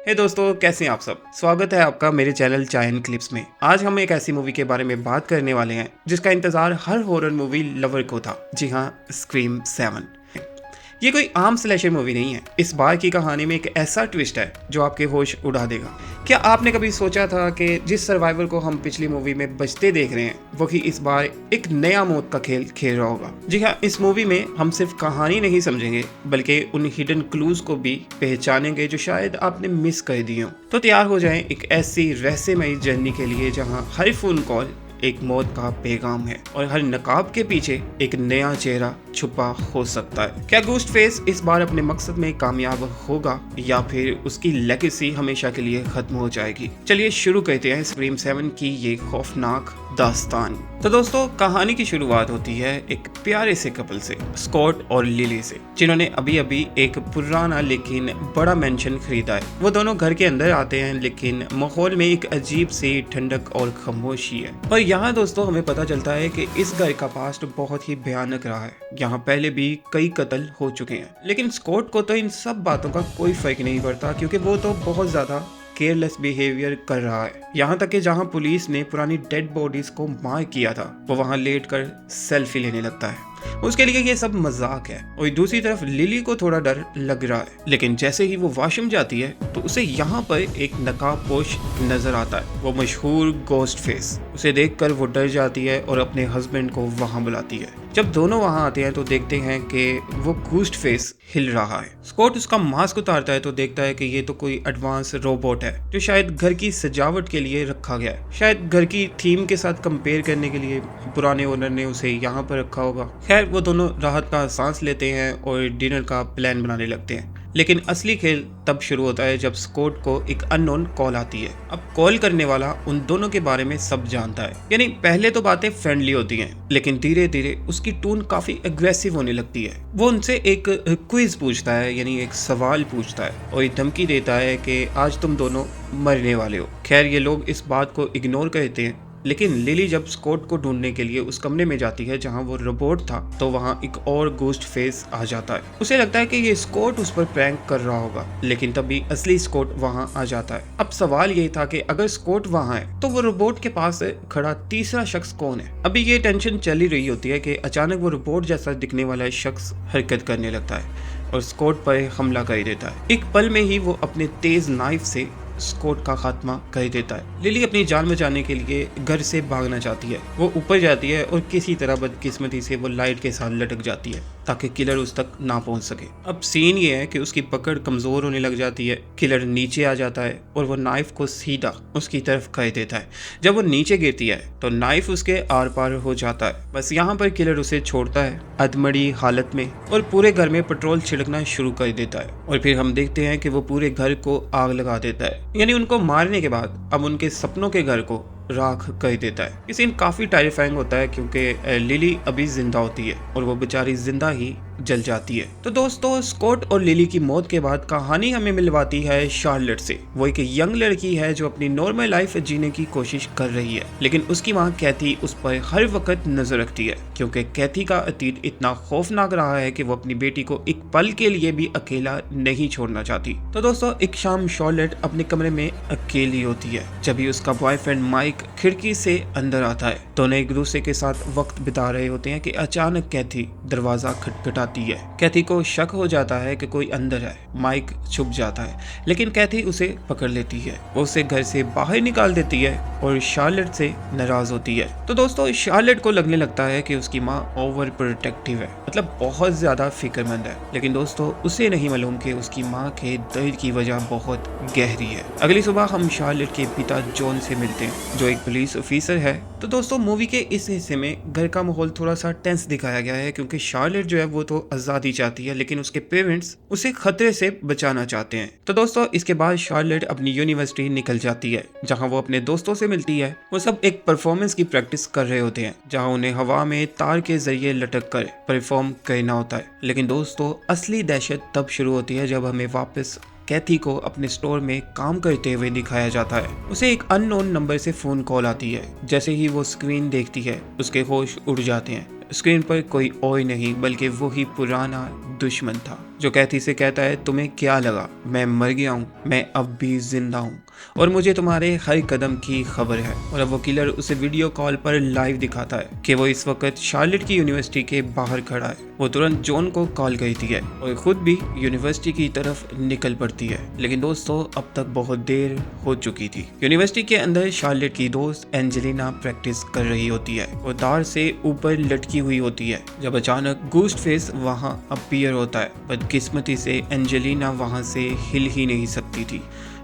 हे दोस्तों, कैसे हैं आप सब। स्वागत है आपका मेरे चैनल चाय एंड क्लिप्स में। आज हम एक ऐसी मूवी के बारे में बात करने वाले हैं जिसका इंतजार हर हॉरर मूवी लवर को था। जी हाँ, स्क्रीम 7। ये कोई आम स्लैशर मूवी नहीं है। इस बार की कहानी में एक ऐसा ट्विस्ट है जो आपके होश उड़ा देगा। क्या आपने कभी सोचा था कि जिस सर्वाइवर को हम पिछली मूवी में बचते देख रहे हैं वही इस बार एक नया मौत का खेल खेल रहा होगा। जी हाँ, इस मूवी में हम सिर्फ कहानी नहीं समझेंगे बल्कि उन हिडन क्लूज को भी पहचानेंगे जो शायद आपने मिस कर दिए हो। तो तैयार हो जाएं एक ऐसी रहस्यमयी जर्नी के लिए जहां हर फोन कॉल एक मौत का पैगाम है और हर नकाब के पीछे एक नया चेहरा छुपा हो सकता है। क्या गोस्ट फेस इस बार अपने मकसद में कामयाब होगा या फिर उसकी लेगेसी हमेशा के लिए खत्म हो जाएगी। चलिए शुरू करते हैं स्क्रीम 7 की ये खौफनाक दास्तान। तो दोस्तों, कहानी की शुरुआत होती है एक प्यारे से कपल से, स्कॉट और लिली से, जिन्होंने अभी अभी एक पुराना लेकिन बड़ा मेंशन खरीदा है। वो दोनों घर के अंदर आते हैं लेकिन माहौल में एक अजीब सी ठंडक और खामोशी है। और यहाँ दोस्तों हमें पता चलता है कि इस घर का पास्ट बहुत ही भयानक रहा है। यहाँ पहले भी कई कत्ल हो चुके हैं, लेकिन स्कॉट को तो इन सब बातों का कोई फर्क नहीं पड़ता क्योंकि वो तो बहुत ज्यादा केयरलेस बिहेवियर कर रहा है। यहाँ तक कि जहाँ पुलिस ने पुरानी डेड बॉडीज को मार किया था वो वहाँ लेट कर सेल्फी लेने लगता है। उसके लिए ये सब मजाक है। और दूसरी तरफ लिली को थोड़ा डर लग रहा है, लेकिन जैसे ही वो वॉशरूम जाती है तो उसे यहाँ पर एक नकाबपोश नजर आता है, वो मशहूर गोस्ट फेस। उसे देखकर वो डर जाती है और अपने हस्बैंड को वहाँ बुलाती है। जब दोनों वहाँ आते हैं तो देखते हैं कि वो गोस्ट फेस हिल रहा है। स्कॉट उसका मास्क उतारता है तो देखता है कि ये तो कोई एडवांस रोबोट है जो शायद घर की सजावट के लिए रखा गया है। शायद घर की थीम के साथ कंपेयर करने के लिए पुराने ओनर ने उसे यहाँ पर रखा होगा। खैर, वो दोनों राहत का सांस लेते हैं और डिनर का प्लान बनाने लगते हैं। लेकिन असली खेल तब शुरू होता है जब स्कॉट को एक अननोन कॉल आती है। अब कॉल करने वाला उन दोनों के बारे में सब जानता है। यानी पहले तो बातें फ्रेंडली होती हैं, लेकिन धीरे धीरे उसकी टोन काफी एग्रेसिव होने लगती है। वो उनसे एक क्विज पूछता है, यानी एक सवाल पूछता है और धमकी देता है कि आज तुम दोनों मरने वाले हो। खैर, ये लोग इस बात को इग्नोर करते हैं, लेकिन लिली जब स्कॉट को ढूंढने के लिए उस कमरे में जाती है जहां वो रोबोट था तो वहां एक और गोस्ट फेस आ जाता है। उसे लगता है कि ये स्कॉट उस पर प्रैंक कर रहा होगा, लेकिन तभी असली स्कॉट वहां आ जाता है। अब सवाल ये था कि अगर स्कॉट वहां है तो वो रोबोट के पास खड़ा तीसरा शख्स कौन है। अभी ये टेंशन चल ही रही होती है कि अचानक वो रोबोट जैसा दिखने वाला शख्स हरकत करने लगता है और स्कॉट पर हमला कर देता है। एक पल में ही वो अपने तेज नाइफ से स्कॉट का खात्मा कर देता है। लिली अपनी जान बचाने के लिए घर से भागना चाहती है। वो ऊपर जाती है और किसी तरह बदकिस्मती से वो लाइट के साथ लटक जाती है ताकि किलर उस तक ना पहुंच सके। अब सीन ये है कि उसकी पकड़ कमजोर होने लग जाती है। किलर नीचे आ जाता है और वो नाइफ को सीधा उसकी तरफ कर देता है। जब वो नीचे गिरती है तो नाइफ उसके आर पार हो जाता है। बस यहाँ पर किलर उसे छोड़ता है अधमड़ी हालत में और पूरे घर में पेट्रोल छिड़कना शुरू कर देता है। और फिर हम देखते हैं कि वो पूरे घर को आग लगा देता है। यानी उनको मारने के बाद अब उनके सपनों के घर को राख कर देता है। ये सीन काफी टेरिफाइंग होता है क्योंकि लिली अभी जिंदा होती है और वो बेचारी जिंदा ही जल जाती है। तो दोस्तों, स्कॉट और लिली की मौत के बाद कहानी हमें मिलवाती है शार्लेट से। वो एक यंग लड़की है जो अपनी नॉर्मल लाइफ जीने की कोशिश कर रही है, लेकिन उसकी माँ कैथी उस पर हर वक्त नजर रखती है क्योंकि कैथी का अतीत इतना खौफनाक रहा है कि वो अपनी बेटी को एक पल के लिए भी अकेला नहीं छोड़ना चाहती। तो दोस्तों, एक शाम शार्लेट अपने कमरे में अकेली होती है जब भी उसका बॉयफ्रेंड माइक खिड़की से अंदर आता है। दोनों एक दूसरे के साथ वक्त बिता रहे होते हैं कि अचानक कैथी दरवाजा खटखटाती है। कैथी को शक हो जाता है कि कोई अंदर है। माइक छुप जाता है, लेकिन कैथी उसे पकड़ लेती है। वो उसे घर से बाहर निकाल देती है और शार्लेट से नाराज होती है। तो दोस्तों, शार्लेट को लगने लगता है कि उसकी माँ ओवर प्रोटेक्टिव है, मतलब बहुत ज्यादा फिक्रमंद है। लेकिन दोस्तों, उसे नहीं मालूम कि उसकी माँ के दर्द की वजह बहुत गहरी है। अगली सुबह हम शार्लेट के पिता जॉन से मिलते हैं जो एक पुलिस ऑफिसर है। तो दोस्तों, मूवी के इस हिस्से में घर का माहौल थोड़ा सा टेंस दिखाया गया है क्योंकि शार्लेट जो है वो तो आजादी चाहती है, लेकिन उसके पेरेंट्स उसे खतरे से बचाना चाहते हैं। तो दोस्तों, इसके बाद शार्लेट अपनी यूनिवर्सिटी निकल जाती है जहां वो अपने दोस्तों से मिलती है। वो सब एक परफॉर्मेंस की प्रैक्टिस कर रहे होते हैं जहां उन्हें हवा में तार के जरिए लटक कर परफॉर्म करना होता है। लेकिन दोस्तों, असली दहशत तब शुरू होती है जब हमें वापस कैथी को अपने स्टोर में काम करते हुए दिखाया जाता है। उसे एक अननोन नंबर से फोन कॉल आती है। जैसे ही वो स्क्रीन देखती है उसके होश उड़ जाते हैं। स्क्रीन पर कोई और नहीं बल्कि वही पुराना दुश्मन था जो कैथी से कहता है, तुम्हें क्या लगा मैं मर गया हूँ? मैं अब भी जिंदा हूँ और मुझे तुम्हारे हर कदम की खबर है। और अब वो किलर उसे वीडियो कॉल पर लाइव दिखाता है कि वो इस वक्त शार्लेट की यूनिवर्सिटी के बाहर खड़ा है। वो तुरंत जॉन को कॉल करती है और खुद भी यूनिवर्सिटी की तरफ निकल पड़ती है। लेकिन दोस्तों अब तक बहुत देर हो चुकी थी। यूनिवर्सिटी के अंदर शार्लेट की दोस्त एंजेलिना प्रैक्टिस कर रही होती है। वो तार से ऊपर लटकी हुई होती है जब अचानक घोस्ट फेस वहां अपीयर होता है। बदकिस्मती से एंजेलिना वहां से हिल ही नहीं सकती थी।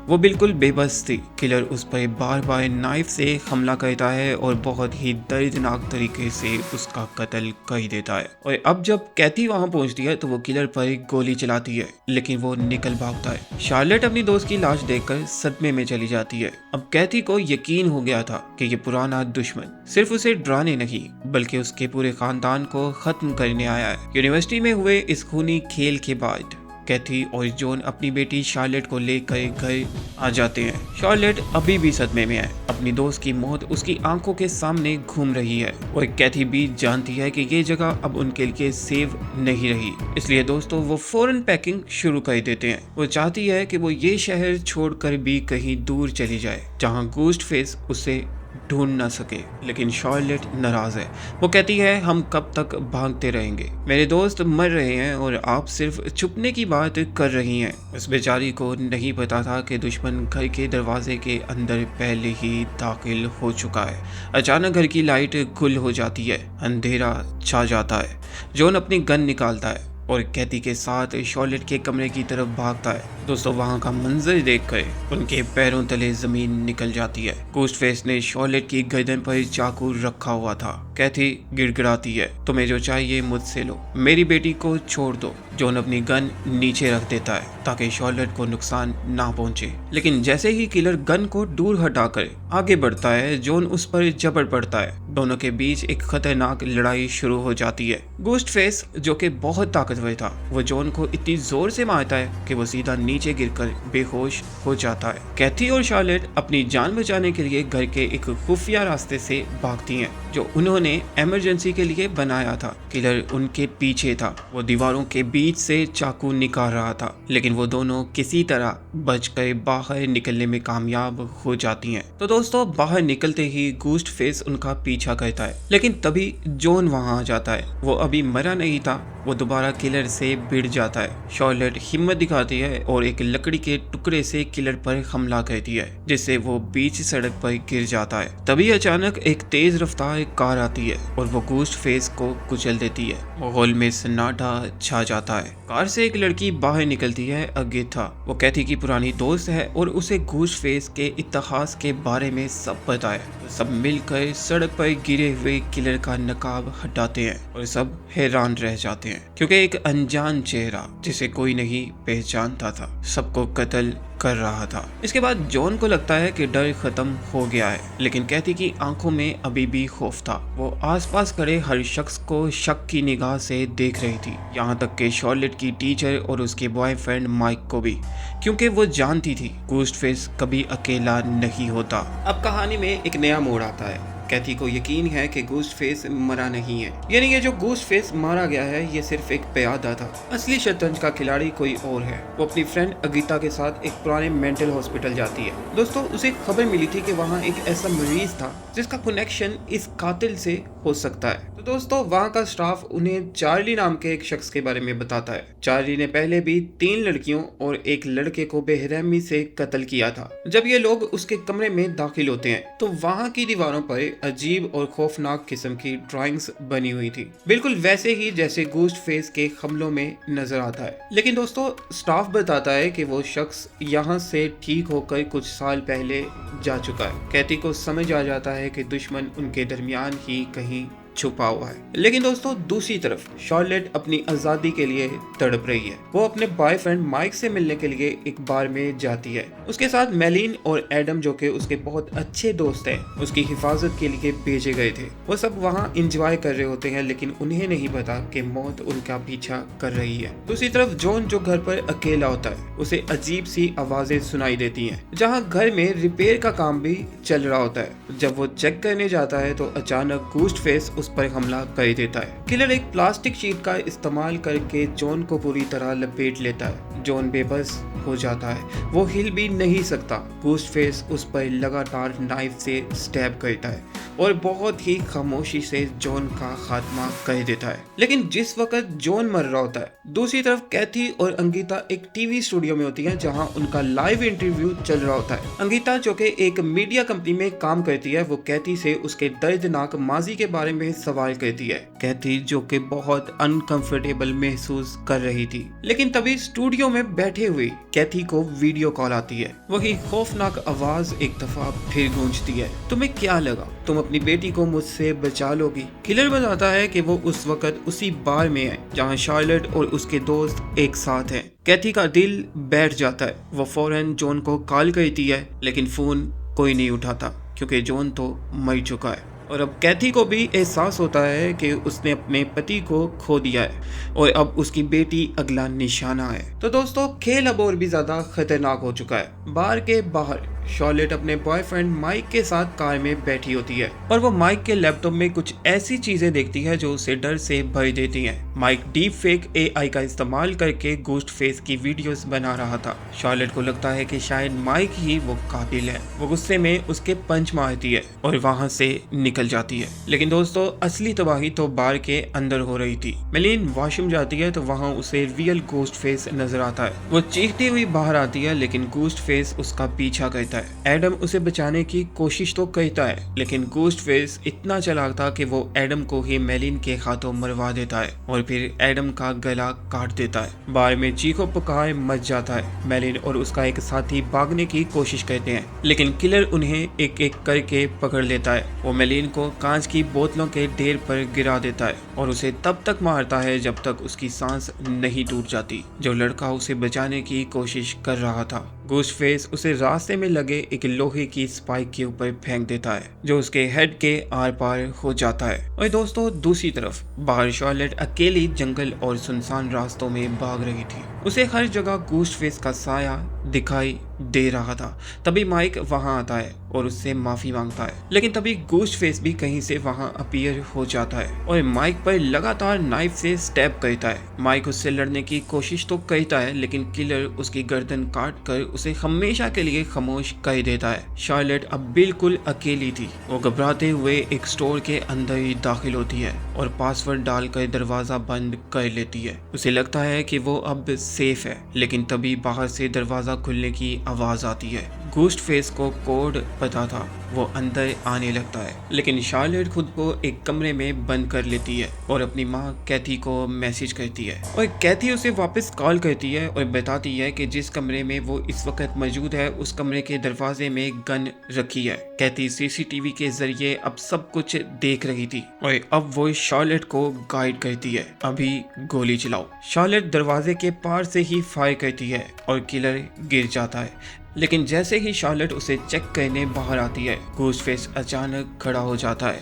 वो बिल्कुल बेबस थी। किलर उस पर बार बार नाइफ से हमला करता है और बहुत ही दर्दनाक तरीके से उसका कत्ल कर देता है। और अब जब कैथी वहां पहुंचती है तो वो किलर पर गोली चलाती है, लेकिन वो निकल भागता है। शार्लेट अपनी दोस्त की लाश देखकर सदमे में चली जाती है। अब कैथी को यकीन हो गया था कि ये पुराना दुश्मन सिर्फ उसे डराने नहीं बल्कि उसके पूरे खानदान को खत्म करने आया है। यूनिवर्सिटी में हुए इस खूनी खेल के बाद कैथी और जॉन अपनी बेटी शार्लेट को लेकर घर आ जाते हैं। शार्लेट अभी भी सदमे में है। अपनी दोस्त की मौत उसकी आंखों के सामने घूम रही है और कैथी भी जानती है कि ये जगह अब उनके लिए सेफ नहीं रही। इसलिए दोस्तों वो फौरन पैकिंग शुरू कर देते हैं। वो चाहती है कि वो ये शहर छोड़कर भी कहीं दूर चली जाए जहाँ घोस्ट फेस उसे ढूंढ ना सके। लेकिन शार्लेट नाराज है। वो कहती है, हम कब तक भागते रहेंगे? मेरे दोस्त मर रहे हैं और आप सिर्फ छुपने की बात कर रही हैं। उस बेचारी को नहीं पता था कि दुश्मन घर के दरवाजे के अंदर पहले ही दाखिल हो चुका है। अचानक घर की लाइट गुल हो जाती है, अंधेरा छा जाता है। जॉन अपनी गन निकालता है और कैथी के साथ शार्लेट के कमरे की तरफ भागता है। दोस्तों वहां का मंजर देखकर उनके पैरों तले जमीन निकल जाती है। घोस्ट फेस ने शार्लेट की गर्दन पर चाकू रखा हुआ था। कैथी गिड़गिड़ाती है, तुम्हें जो चाहिए मुझसे लो, मेरी बेटी को छोड़ दो। जॉन अपनी गन नीचे रख देता है ताकि शार्लेट को नुकसान ना पहुंचे। लेकिन जैसे ही किलर गन को दूर हटाकर आगे बढ़ता है, जॉन उस पर झपट पड़ता है। दोनों के बीच एक खतरनाक लड़ाई शुरू हो जाती है। घोस्ट फेस जो कि बहुत ताकतवर था, वो जॉन को इतनी जोर से मारता है कि वो सीधा नीचे गिरकर बेहोश हो जाता है। कैथी और शार्लेट अपनी जान बचाने के लिए घर के एक खुफिया रास्ते से भागती हैं जो उन्होंने इमरजेंसी के लिए बनाया था। किलर उनके पीछे था। वो दीवारों के बीच से चाकू निकाल रहा था, लेकिन वो दोनों किसी तरह बचकर बाहर निकलने में कामयाब हो जाती हैं। तो दोस्तों बाहर निकलते ही घोस्ट फेस उनका पीछा करता है, लेकिन तभी जॉन वहां आ जाता है। वो अभी मरा नहीं था, वो दोबारा किलर से भिड़ जाता है। शार्लेट हिम्मत दिखाती है और एक लकड़ी के टुकड़े से किलर पर हमला करती है, जिससे वो बीच सड़क पर गिर जाता है। तभी अचानक एक तेज रफ्तार कार आती है और वो घोस्ट फेस को कुचल देती है। माहौल में सन्नाटा छा जाता है। कार से एक लड़की बाहर निकलती है, अगेथा। वो कैथी की पुरानी दोस्त है और उसे घोस्ट फेस के इतिहास के बारे में सब पता है। सब मिलकर सड़क पर गिरे हुए किलर का नकाब हटाते हैं और सब हैरान रह जाते हैं क्योंकि एक अनजान चेहरा जिसे कोई नहीं पहचानता था सबको कत्ल कर रहा था। इसके बाद जॉन को लगता है कि डर खत्म हो गया है, लेकिन कैथी की आंखों में अभी भी खौफ था। वो आसपास खड़े हर शख्स को शक की निगाह से देख रही थी, यहाँ तक कि शार्लेट की टीचर और उसके बॉयफ्रेंड माइक को भी, क्योंकि वो जानती थी घोस्ट फेस कभी अकेला नहीं होता। अब कहानी में एक नया मोड़ आता है। कैथी को यकीन है कि घोस्ट फेस मरा नहीं है, यानी ये जो घोस्ट फेस मारा गया है ये सिर्फ एक प्यादा था। असली शतरंज का खिलाड़ी कोई और है। वो अपनी फ्रेंड अगीता के साथ एक पुराने मेंटल हॉस्पिटल जाती है। दोस्तों उसे खबर मिली थी कि वहाँ एक ऐसा मरीज था जिसका कनेक्शन इस कातिल से हो सकता है। तो दोस्तों वहाँ का स्टाफ उन्हें चार्ली नाम के एक शख्स के बारे में बताता है। चार्ली ने पहले भी 3 लड़कियों और एक लड़के को बेरहमी से कत्ल किया था। जब ये लोग उसके कमरे में दाखिल होते हैं तो वहाँ की दीवारों पर अजीब और खौफनाक किस्म की ड्राइंग्स बनी हुई थी, बिल्कुल वैसे ही जैसे घोस्ट फेस के हमलों में नजर आता है। लेकिन दोस्तों स्टाफ बताता है कि वो शख्स यहाँ से ठीक होकर कुछ साल पहले जा चुका है। कैथी को समझ आ जाता है कि दुश्मन उनके दरमियान ही कहीं छुपा हुआ है। लेकिन दोस्तों दूसरी तरफ शार्लेट अपनी आजादी के लिए तड़प रही है। वो अपने बॉयफ्रेंड माइक से मिलने के लिए एक बार में जाती है। उसके साथ मेलिन और एडम जो कि उसके बहुत अच्छे दोस्त हैं, उसकी हिफाजत के लिए भेजे गए थे। वो सब वहाँ एंजॉय कर रहे होते हैं, लेकिन उन्हें नहीं पता कि मौत उनका पीछा कर रही है। दूसरी तरफ जॉन जो घर पर अकेला होता है, उसे अजीब सी आवाजें सुनाई देती हैं, जहाँ घर में रिपेयर का काम भी चल रहा होता है। जब वो चेक करने जाता है तो अचानक घोस्ट फेस उस उस पर हमला कर देता है। किलर एक प्लास्टिक शीट का इस्तेमाल करके जॉन को पूरी तरह लपेट लेता है। जॉन बेबस हो जाता है, वो हिल भी नहीं सकता। घोस्टफेस उस पर लगातार नाइफ से स्टैब करता है और बहुत ही खामोशी से जॉन का खात्मा कर देता है। लेकिन जिस वक्त जॉन मर रहा होता है, दूसरी तरफ कैथी और अंगिता एक टीवी स्टूडियो में होती है जहां उनका लाइव इंटरव्यू चल रहा होता है। अंगिता जो कि एक मीडिया कंपनी में काम करती है, वो कैथी से उसके दर्दनाक माजी के बारे में सवाल करती है। कैथी जो कि बहुत अनकंफर्टेबल महसूस कर रही थी, लेकिन तभी स्टूडियो में बैठे हुए कैथी को वीडियो कॉल आती है। वही खौफनाक आवाज एक दफा फिर गूंजती है, तुम्हें क्या लगा, तुम अपनी बेटी को मुझसे बचा लोगी? किलर बताता है कि वो उस वक्त उसी बार में है जहां शार्लेट और उसके दोस्त एक साथ हैं। कैथी का दिल बैठ जाता है। वो फौरन जॉन को कॉल करती है, लेकिन फोन कोई नहीं उठाता क्योंकि जॉन तो मर चुका है। और अब कैथी को भी एहसास होता है कि उसने अपने पति को खो दिया है और अब उसकी बेटी अगला निशाना है। तो दोस्तों, खेल अब और भी ज्यादा खतरनाक हो चुका है। बार के बाहर शार्लेट अपने बॉयफ्रेंड माइक के साथ कार में बैठी होती है और वो माइक के लैपटॉप में कुछ ऐसी चीजें देखती है जो उसे डर से भर देती हैं। माइक डीप फेक AI का इस्तेमाल करके घोस्ट फेस की वीडियोस बना रहा था। शार्लेट को लगता है कि शायद माइक ही वो कातिल है। वो गुस्से में उसके पंच मारती है और वहां से निकल जाती है। लेकिन दोस्तों, असली तबाही तो बार के अंदर हो रही थी। मेलिन वॉशरूम जाती है तो वहाँ उसे रियल घोस्ट फेस नजर आता है। वो चीखती हुई बाहर आती है, लेकिन घोस्ट फेस उसका पीछा करता है। एडम उसे बचाने की कोशिश तो करता है, लेकिन घोस्ट फेस इतना चालाक था कि वो एडम को ही मेलिन के हाथों मरवा देता है और फिर एडम का गला काट देता है। बार में चीखो पुकार मच जाता है। मेलिन और उसका एक साथी भागने की कोशिश करते हैं, लेकिन किलर उन्हें एक एक करके पकड़ लेता है। वो मेलिन को कांच की बोतलों के ढेर पर गिरा देता है और उसे तब तक मारता है जब तक उसकी सांस नहीं टूट जाती। जो लड़का उसे बचाने की कोशिश कर रहा था, घोस्ट फेस उसे रास्ते में लगे एक लोहे की स्पाइक के ऊपर फेंक देता है जो उसके हेड के आर पार हो जाता है। और दोस्तों, दूसरी तरफ बाहर शार्लेट अकेली जंगल और सुनसान रास्तों में भाग रही थी। उसे हर जगह घोस्ट फेस का साया दिखाई दे रहा था। तभी माइक वहां आता है और उससे माफी मांगता है, लेकिन तभी घोस्ट फेस भी कहीं से वहां अपीयर हो जाता है और माइक पर लगातार नाइफ से स्टैब करता है। माइक उससे लड़ने की कोशिश तो करता है, लेकिन किलर उसकी गर्दन काट कर उसे हमेशा के लिए खामोश कर देता है। शार्लेट अब बिल्कुल अकेली थी। वो घबराते हुए एक स्टोर के अंदर ही दाखिल होती है और पासवर्ड डालकर दरवाजा बंद कर लेती है। उसे लगता है कि वो अब सेफ है, लेकिन तभी बाहर से दरवाजा खुलने की आवाज आती है। घोस्ट फेस को कोड पता था, वो अंदर आने लगता है, लेकिन शार्लेट खुद को एक कमरे में बंद कर लेती है और अपनी माँ कैथी को मैसेज करती है। और कैथी उसे वापस कॉल करती है और बताती है कि जिस कमरे में वो इस वक्त मौजूद है, उस कमरे के दरवाजे में गन रखी है। कैथी CCTV के जरिए अब सब कुछ देख रही थी और अब वो शार्लेट को गाइड करती है, अभी गोली चलाओ। शार्लेट दरवाजे के पार से ही फायर करती है और किलर गिर जाता है, लेकिन जैसे ही शार्लेट उसे चेक करने बाहर आती है, घोस्ट फेस अचानक खड़ा हो जाता है,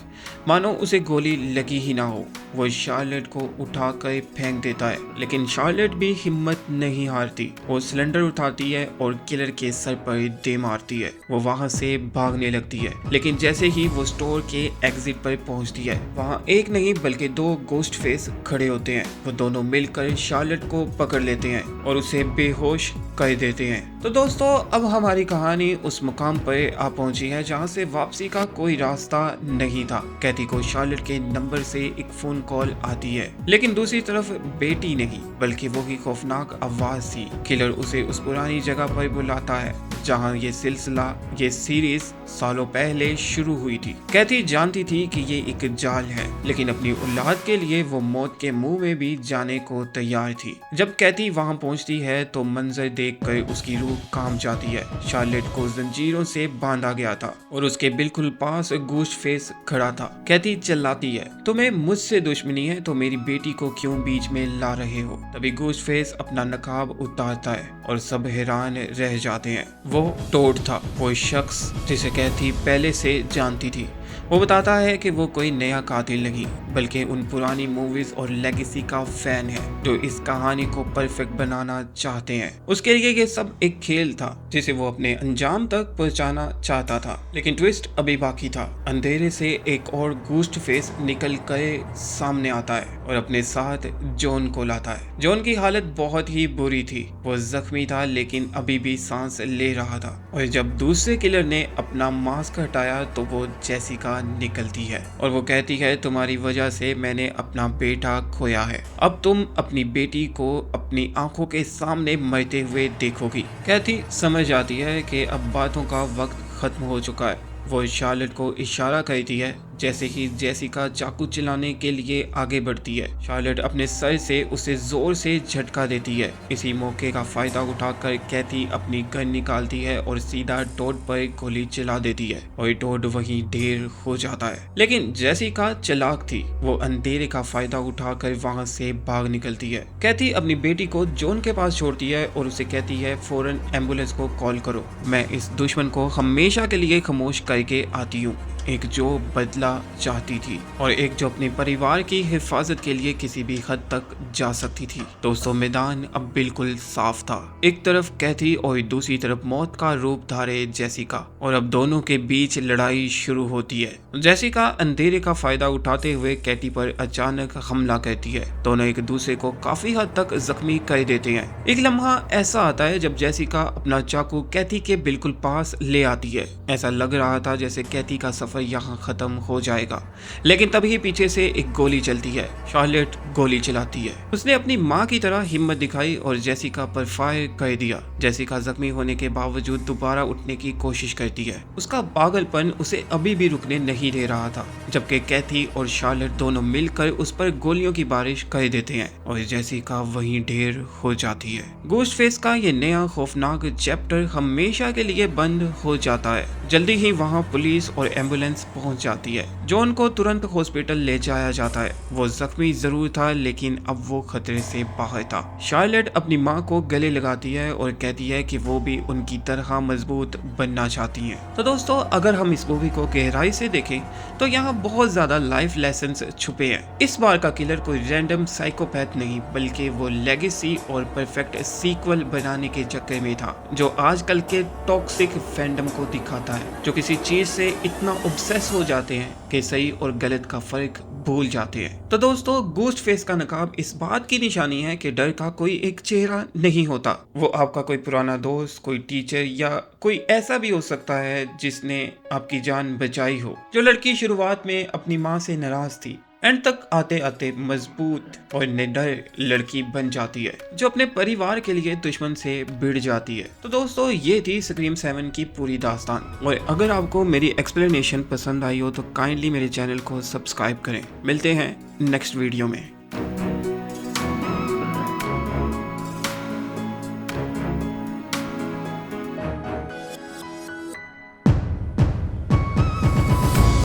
मानो उसे गोली लगी ही ना हो। वो शार्लेट को उठाकर फेंक देता है, लेकिन शार्लेट भी हिम्मत नहीं हारती। वो सिलेंडर उठाती है और किलर के सर पर दे मारती है। वो वहां से भागने लगती है, लेकिन जैसे ही वो स्टोर के एग्जिट पर पहुंचती है, वहां एक नहीं बल्कि दो घोस्ट फेस खड़े होते हैं। वो दोनों मिलकर शार्लेट को पकड़ लेते हैं और उसे बेहोश कर देते हैं। तो दोस्तों, अब हमारी कहानी उस मुकाम पर आ पहुंची है जहां से वापसी का कोई रास्ता नहीं था। कैथी को शार्लेट के नंबर से एक फोन कॉल आती है, लेकिन दूसरी तरफ बेटी नहीं बल्कि वो ही खौफनाक आवाज थी। किलर उसे उस पुरानी जगह पर बुलाता है जहां ये सीरीज सालों पहले शुरू हुई थी। कैथी जानती थी कि ये एक जाल है, लेकिन अपनी औलाद के लिए वो मौत के मुंह में भी जाने को तैयार थी। जब कैथी वहां पहुंचती है तो मंजर देखकर उसकी रूह कांप जाती है। शार्लेट को जंजीरों से बांधा गया था और उसके बिल्कुल पास घोस्ट फेस खड़ा था। कैथी चिल्लाती है, तुम्हें मुझसे दुश्मनी है तो मेरी बेटी को क्यों बीच में ला रहे हो? तभी घोस्ट फेस अपना नकाब उतारता है और सब हैरान रह जाते हैं। वो टोड था, वो शख्स जिसे कैथी पहले से जानती थी। वो बताता है कि वो कोई नया कातिल नहीं बल्कि उन पुरानी मूवीज और लेगेसी का फैन है जो इस कहानी को परफेक्ट बनाना चाहते हैं। उसके लिए ये सब एक खेल था जिसे वो अपने अंजाम तक पहुंचाना चाहता था, लेकिन ट्विस्ट अभी बाकी था। अंधेरे से एक और घोस्ट फेस निकल कर सामने आता है और अपने साथ जॉन को लाता है। जॉन की हालत बहुत ही बुरी थी, वो जख्मी था लेकिन अभी भी सांस ले रहा था। और जब दूसरे किलर ने अपना मास्क हटाया तो वो जेसिका निकलती है और वो कहती है, तुम्हारी वजह से मैंने अपना बेटा खोया है, अब तुम अपनी बेटी को अपनी आंखों के सामने मरते हुए देखोगी। कैथी समझ आती है कि अब बातों का वक्त खत्म हो चुका है। वो शार्लेट को इशारा करती है। जैसे ही जेसिका चाकू चलाने के लिए आगे बढ़ती है, शार्लेट अपने सर से उसे जोर से झटका देती है। इसी मौके का फायदा उठाकर कैथी अपनी गन निकालती है और सीधा टोड पर गोली चला देती है और टोड वहीं ढेर हो जाता है। लेकिन जेसिका चालाक थी, वो अंधेरे का फायदा उठाकर वहां से भाग निकलती है। कैथी अपनी बेटी को जॉन के पास छोड़ती है और उसे कहती है, फौरन एम्बुलेंस को कॉल करो, मैं इस दुश्मन को हमेशा के लिए खामोश करके आती हूँ। एक जो बदला चाहती थी और एक जो अपने परिवार की हिफाजत के लिए किसी भी हद तक जा सकती थी। दोस्तों, मैदान अब बिल्कुल साफ था। एक तरफ कैथी और दूसरी तरफ मौत का रूप धारे जेसिका, और अब दोनों के बीच लड़ाई शुरू होती है। जेसिका अंधेरे का फायदा उठाते हुए कैथी पर अचानक हमला करती है। दोनों एक दूसरे को काफी हद तक जख्मी कर देते हैं। एक लम्हा ऐसा आता है जब जेसिका अपना चाकू कैथी के बिल्कुल पास ले आती है। ऐसा लग रहा था जैसे कैथी का सफर यहाँ खत्म हो जाएगा, लेकिन तभी पीछे से एक गोली चलती है। शार्लेट गोली चलाती है। उसने अपनी माँ की तरह हिम्मत दिखाई और जेसिका पर फायर कर दिया। जेसिका जख्मी होने के बावजूद दोबारा उठने की कोशिश करती है। उसका पागलपन उसे अभी भी रुकने नहीं दे रहा था, जबकि कैथी और शार्लेट दोनों मिलकर उस पर गोलियों की बारिश कर देते हैं और जेसिका वहीं ढेर हो जाती है। घोस्ट फेस का ये नया खौफनाक चैप्टर हमेशा के लिए बंद हो जाता है। जल्दी ही वहाँ पुलिस और एम्बुलेंस पहुंच जाती है। जॉन को तुरंत हॉस्पिटल ले जाया जाता है। वो जख्मी जरूर था लेकिन अब वो खतरे से बाहर था। शार्लेट अपनी माँ को गले लगाती है और कहती है कि वो भी उनकी तरह मजबूत बनना चाहती हैं। तो दोस्तों, अगर हम इस मूवी को गहराई से देखें तो यहाँ बहुत ज्यादा लाइफ लेसन्स छुपे हैं। इस बार का किलर कोई रैंडम साइकोपैथ नहीं, बल्कि वो लेगेसी और परफेक्ट सीक्वल बनाने के चक्कर में था, जो आजकल के टॉक्सिक फैंडम को दिखाता है, जो किसी चीज से इतना ऑब्सेस हो जाते हैं कि सही और गलत का फर्क भूल जाते हैं। तो दोस्तों, घोस्ट फेस का नकाब इस बात की निशानी है कि डर का कोई एक चेहरा नहीं होता। वो आपका कोई पुराना दोस्त, कोई टीचर या कोई ऐसा भी हो सकता है जिसने आपकी जान बचाई हो। जो लड़की शुरुआत में अपनी माँ से नाराज थी, एंड तक आते आते मजबूत और निडर लड़की बन जाती है, जो अपने परिवार के लिए दुश्मन से भिड़ जाती है। तो दोस्तों, ये थी स्क्रीम 7 की पूरी दास्तान। और अगर आपको मेरी एक्सप्लेनेशन पसंद आई हो तो काइंडली मेरे चैनल को सब्सक्राइब करें। मिलते हैं नेक्स्ट वीडियो में।